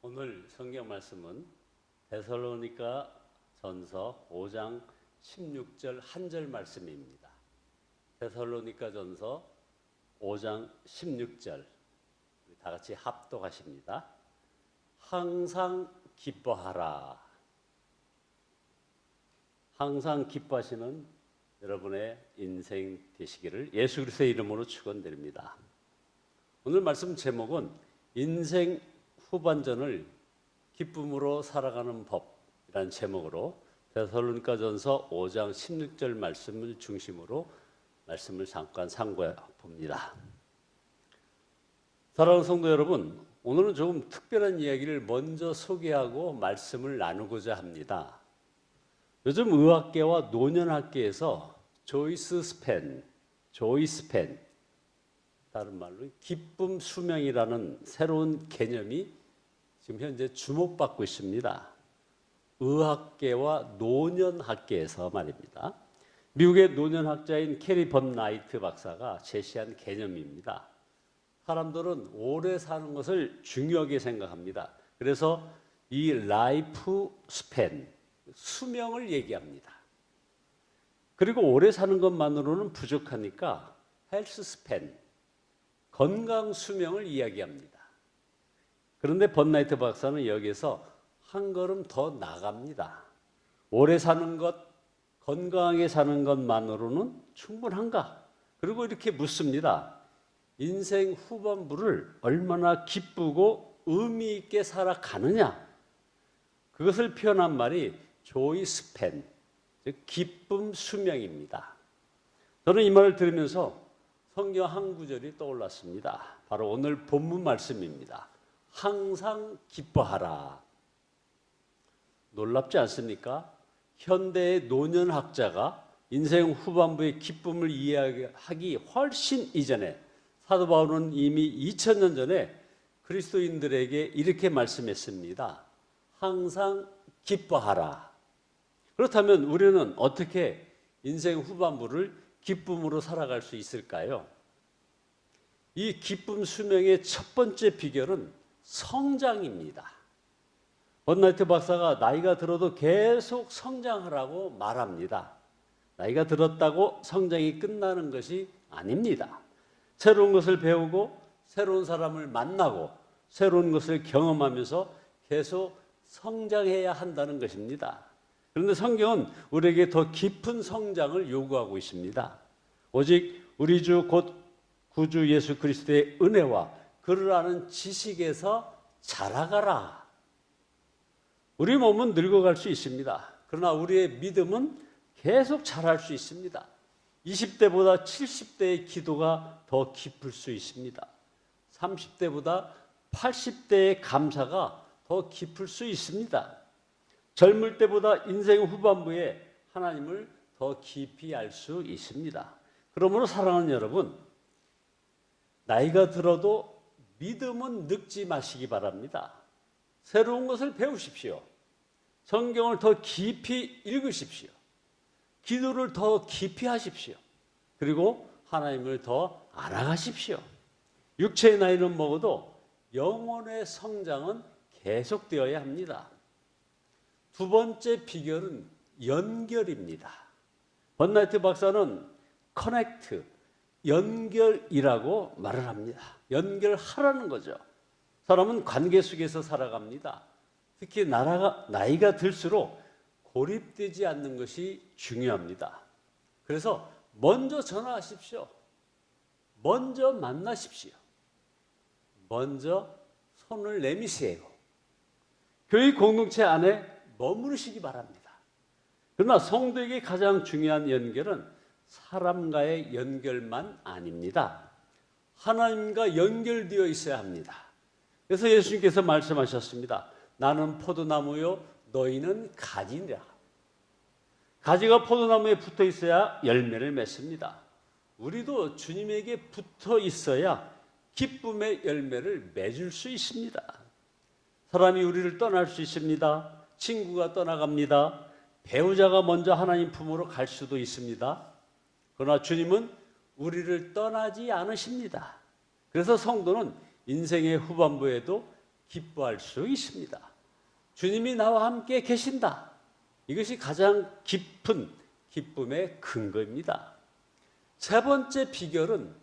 오늘 성경 말씀은 데살로니가 전서 5장 16절 한 절 말씀입니다. 데살로니가 전서 5장 16절 우리 다 같이 합독하십니다. 항상 기뻐하라. 항상 기뻐하시는 여러분의 인생 되시기를 예수 그리스도의 이름으로 축원드립니다. 오늘 말씀 제목은 인생 후반전을 기쁨으로 살아가는 법이라는 제목으로 데살로니가전서 5장 16절 말씀을 중심으로 말씀을 잠깐 상고해 봅니다. 사랑하는 성도 여러분, 오늘은 조금 특별한 이야기를 먼저 소개하고 말씀을 나누고자 합니다. 요즘 의학계와 노년학계에서 조이스펜, 다른 말로 기쁨 수명이라는 새로운 개념이 지금 현재 주목받고 있습니다. 의학계와 노년학계에서 말입니다. 미국의 노년학자인 캐리 범 나이트 박사가 제시한 개념입니다. 사람들은 오래 사는 것을 중요하게 생각합니다. 그래서 이 라이프 스팬, 수명을 얘기합니다. 그리고 오래 사는 것만으로는 부족하니까 헬스 스팬, 건강 수명을 이야기합니다. 그런데 범나이트 박사는 여기서 한 걸음 더 나갑니다. 오래 사는 것, 건강하게 사는 것만으로는 충분한가? 그리고 이렇게 묻습니다. 인생 후반부를 얼마나 기쁘고 의미 있게 살아가느냐? 그것을 표현한 말이 조이 스팬, 즉 기쁨 수명입니다. 저는 이 말을 들으면서 성경 한 구절이 떠올랐습니다. 바로 오늘 본문 말씀입니다. 항상 기뻐하라. 놀랍지 않습니까? 현대의 노년학자가 인생 후반부의 기쁨을 이해하기 훨씬 이전에 사도 바울은 이미 2000년 전에 그리스도인들에게 이렇게 말씀했습니다. 항상 기뻐하라. 그렇다면 우리는 어떻게 인생 후반부를 기쁨으로 살아갈 수 있을까요? 이 기쁨 수명의 첫 번째 비결은 성장입니다. 범나이트 박사가 나이가 들어도 계속 성장하라고 말합니다. 나이가 들었다고 성장이 끝나는 것이 아닙니다. 새로운 것을 배우고 새로운 사람을 만나고 새로운 것을 경험하면서 계속 성장해야 한다는 것입니다. 그런데 성경은 우리에게 더 깊은 성장을 요구하고 있습니다. 오직 우리 주 곧 구주 예수 그리스도의 은혜와 그를 아는 지식에서 자라가라. 우리 몸은 늙어갈 수 있습니다. 그러나 우리의 믿음은 계속 자랄 수 있습니다. 20대보다 70대의 기도가 더 깊을 수 있습니다. 30대보다 80대의 감사가 더 깊을 수 있습니다. 젊을 때보다 인생 후반부에 하나님을 더 깊이 알 수 있습니다. 그러므로 사랑하는 여러분, 나이가 들어도 믿음은 늙지 마시기 바랍니다. 새로운 것을 배우십시오. 성경을 더 깊이 읽으십시오. 기도를 더 깊이 하십시오. 그리고 하나님을 더 알아가십시오. 육체의 나이는 먹어도 영혼의 성장은 계속되어야 합니다. 두 번째 비결은 연결입니다. 범나이트 박사는 커넥트, 연결이라고 말을 합니다. 연결하라는 거죠. 사람은 관계 속에서 살아갑니다. 특히 나이가 들수록 고립되지 않는 것이 중요합니다. 그래서 먼저 전화하십시오. 먼저 만나십시오. 먼저 손을 내미세요. 교회 공동체 안에 머무르시기 바랍니다. 그러나 성도에게 가장 중요한 연결은 사람과의 연결만 아닙니다. 하나님과 연결되어 있어야 합니다. 그래서 예수님께서 말씀하셨습니다. 나는 포도나무요 너희는 가지니라. 가지가 포도나무에 붙어 있어야 열매를 맺습니다. 우리도 주님에게 붙어 있어야 기쁨의 열매를 맺을 수 있습니다. 사람이 우리를 떠날 수 있습니다. 친구가 떠나갑니다. 배우자가 먼저 하나님 품으로 갈 수도 있습니다. 그러나 주님은 우리를 떠나지 않으십니다. 그래서 성도는 인생의 후반부에도 기뻐할 수 있습니다. 주님이 나와 함께 계신다. 이것이 가장 깊은 기쁨의 근거입니다. 세 번째 비결은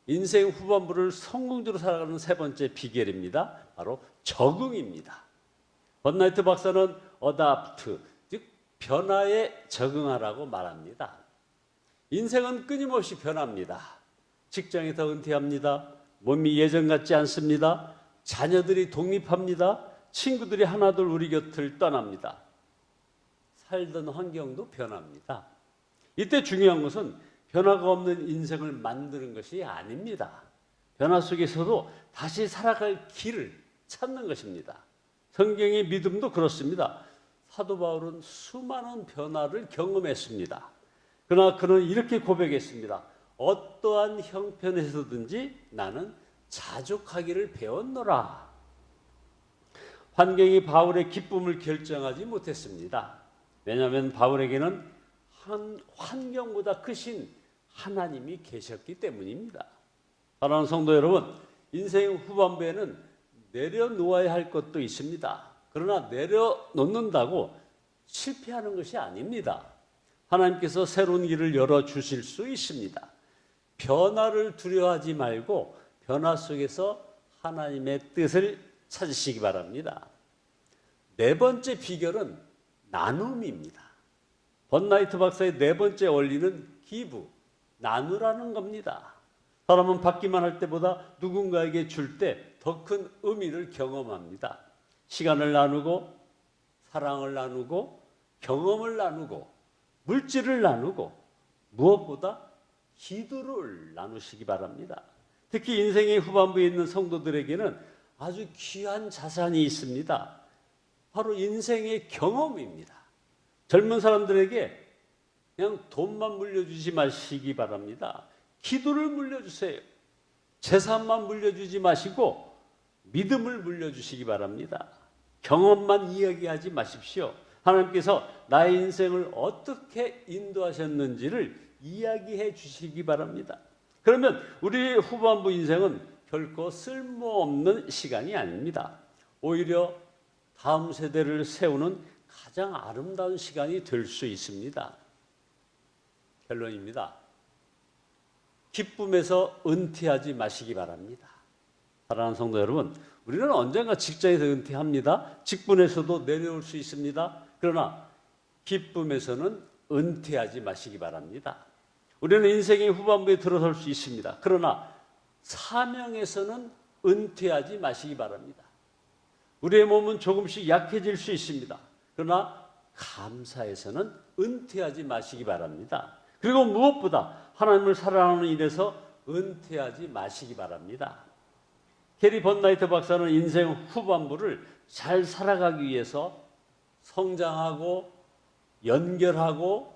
인생 후반부를 성공적으로 살아가는 세 번째 비결입니다. 바로 적응입니다. 번나이트 박사는 어답트, 즉 변화에 적응하라고 말합니다. 인생은 끊임없이 변합니다. 직장이 더 은퇴합니다. 몸이 예전 같지 않습니다. 자녀들이 독립합니다. 친구들이 하나둘 우리 곁을 떠납니다. 살던 환경도 변합니다. 이때 중요한 것은 변화가 없는 인생을 만드는 것이 아닙니다. 변화 속에서도 다시 살아갈 길을 찾는 것입니다. 성경의 믿음도 그렇습니다. 사도 바울은 수많은 변화를 경험했습니다. 그러나 그는 이렇게 고백했습니다. 어떠한 형편에서든지 나는 자족하기를 배웠노라. 환경이 바울의 기쁨을 결정하지 못했습니다. 왜냐하면 바울에게는 환경보다 크신 하나님이 계셨기 때문입니다. 사랑하는 성도 여러분, 인생 후반부에는 내려놓아야 할 것도 있습니다. 그러나 내려놓는다고 실패하는 것이 아닙니다. 하나님께서 새로운 길을 열어주실 수 있습니다. 변화를 두려워하지 말고 변화 속에서 하나님의 뜻을 찾으시기 바랍니다. 네 번째 비결은 나눔입니다. 번나이트 박사의 네 번째 원리는 기부, 나누라는 겁니다. 사람은 받기만 할 때보다 누군가에게 줄 때 더 큰 의미를 경험합니다. 시간을 나누고, 사랑을 나누고, 경험을 나누고, 물질을 나누고, 무엇보다 기도를 나누시기 바랍니다. 특히 인생의 후반부에 있는 성도들에게는 아주 귀한 자산이 있습니다. 바로 인생의 경험입니다. 젊은 사람들에게 그냥 돈만 물려주지 마시기 바랍니다. 기도를 물려주세요. 재산만 물려주지 마시고 믿음을 물려주시기 바랍니다. 경험만 이야기하지 마십시오. 하나님께서 나의 인생을 어떻게 인도하셨는지를 이야기해 주시기 바랍니다. 그러면 우리 후반부 인생은 결코 쓸모없는 시간이 아닙니다. 오히려 다음 세대를 세우는 가장 아름다운 시간이 될 수 있습니다. 결론입니다. 기쁨에서 은퇴하지 마시기 바랍니다. 사랑하는 성도 여러분, 우리는 언젠가 직장에서 은퇴합니다. 직분에서도 내려올 수 있습니다. 그러나 기쁨에서는 은퇴하지 마시기 바랍니다. 우리는 인생의 후반부에 들어설 수 있습니다. 그러나 사명에서는 은퇴하지 마시기 바랍니다. 우리의 몸은 조금씩 약해질 수 있습니다. 그러나 감사에서는 은퇴하지 마시기 바랍니다. 그리고 무엇보다 하나님을 사랑하는 일에서 은퇴하지 마시기 바랍니다. 캐리 번나이트 박사는 인생 후반부를 잘 살아가기 위해서 성장하고 연결하고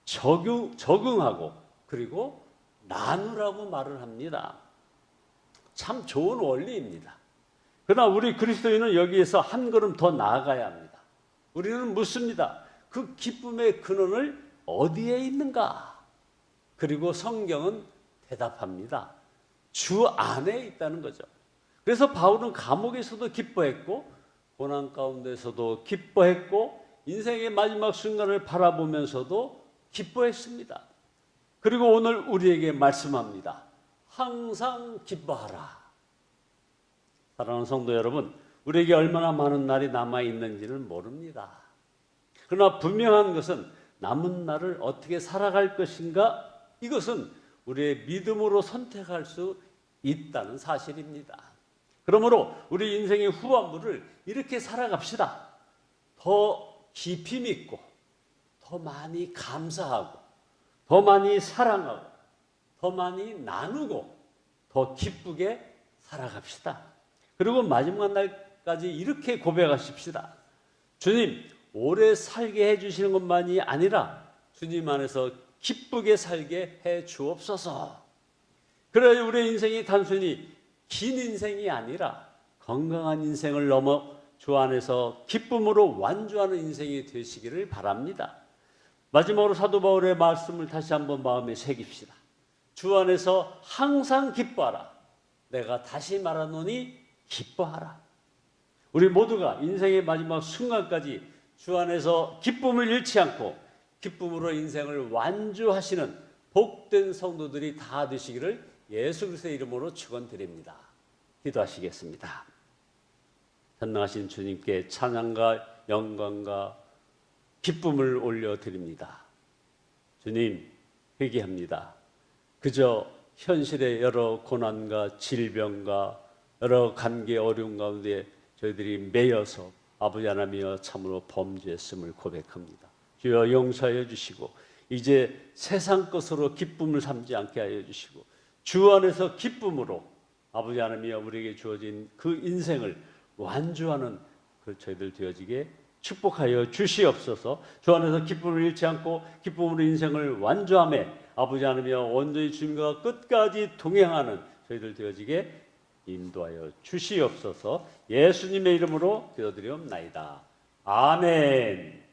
적응하고 그리고 나누라고 말을 합니다. 참 좋은 원리입니다. 그러나 우리 그리스도인은 여기에서 한 걸음 더 나아가야 합니다. 우리는 묻습니다. 그 기쁨의 근원을 어디에 있는가? 그리고 성경은 대답합니다. 주 안에 있다는 거죠. 그래서 바울은 감옥에서도 기뻐했고 고난 가운데서도 기뻐했고 인생의 마지막 순간을 바라보면서도 기뻐했습니다. 그리고 오늘 우리에게 말씀합니다. 항상 기뻐하라. 사랑하는 성도 여러분, 우리에게 얼마나 많은 날이 남아있는지는 모릅니다. 그러나 분명한 것은 남은 날을 어떻게 살아갈 것인가? 이것은 우리의 믿음으로 선택할 수 있다는 사실입니다. 그러므로 우리 인생의 후반부를 이렇게 살아갑시다. 더 깊이 믿고, 더 많이 감사하고, 더 많이 사랑하고, 더 많이 나누고, 더 기쁘게 살아갑시다. 그리고 마지막 날까지 이렇게 고백하십시다. 주님, 오래 살게 해주시는 것만이 아니라 주님 안에서 기쁘게 살게 해 주옵소서. 그래야 우리의 인생이 단순히 긴 인생이 아니라 건강한 인생을 넘어 주 안에서 기쁨으로 완주하는 인생이 되시기를 바랍니다. 마지막으로 사도 바울의 말씀을 다시 한번 마음에 새깁시다. 주 안에서 항상 기뻐하라. 내가 다시 말하노니 기뻐하라. 우리 모두가 인생의 마지막 순간까지 주 안에서 기쁨을 잃지 않고 기쁨으로 인생을 완주하시는 복된 성도들이 다 되시기를 예수 그리스도의 이름으로 축원드립니다. 기도하시겠습니다. 전능하신 주님께 찬양과 영광과 기쁨을 올려드립니다. 주님, 회개합니다. 그저 현실의 여러 고난과 질병과 여러 관계 어려움 가운데 저희들이 매여서 아버지 하나님이여 참으로 범죄했음을 고백합니다. 주여 용서하여 주시고 이제 세상 것으로 기쁨을 삼지 않게 하여 주시고 주 안에서 기쁨으로 아버지 하나님이여 우리에게 주어진 그 인생을 완주하는 그 저희들 되어지게 축복하여 주시옵소서. 주 안에서 기쁨을 잃지 않고 기쁨으로 인생을 완주하며 아버지 하나님이여 온전히 주님과 끝까지 동행하는 저희들 되어지게 인도하여 주시옵소서. 예수님의 이름으로 기도드리옵나이다. 아멘.